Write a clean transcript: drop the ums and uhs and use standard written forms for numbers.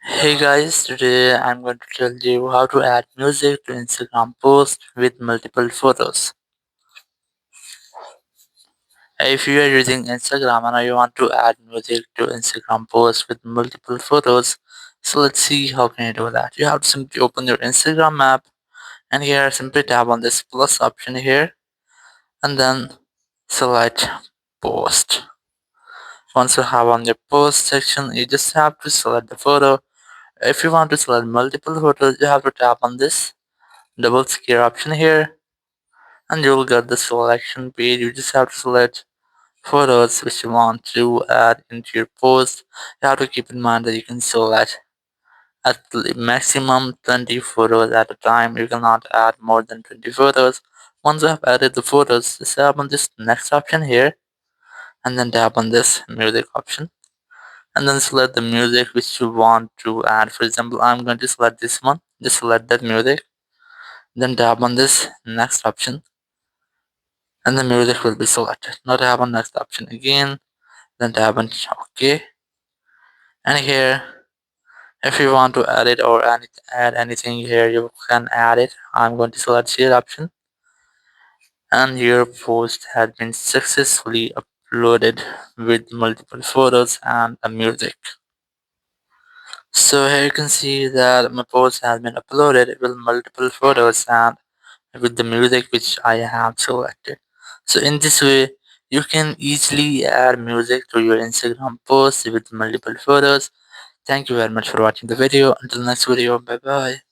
Hey guys, today I'm going to tell you how to add music to Instagram post with multiple photos. If you are using Instagram and you want to add music to Instagram post with multiple photos, so let's see how can you do that. You have to simply open your Instagram app and here simply tap on this plus option here and then select post. Once you have on your post section, you just have to select the photo. If you want to select multiple photos, you have to tap on this double square option here and you will get the selection page. You just have to select photos which you want to add into your post. You have to keep in mind that you can select at the maximum 20 photos at a time. You cannot add more than 20 photos. Once you have added the photos, just tap on this next option here and then tap on this music option and then select the music which you want to add. For example, I'm going to select this one. Just select that music, then tap on this next option and the music will be selected. Now tap on next option again, then tap on OK. And here, if you want to edit or add anything here, you can add it. I'm going to select share option, and your post has been successfully uploaded with multiple photos and a music. So here you can see that my post has been uploaded with multiple photos and with the music which I have selected. So in this way, you can easily add music to your Instagram post with multiple photos. Thank you very much for watching the video. Until next video, bye bye.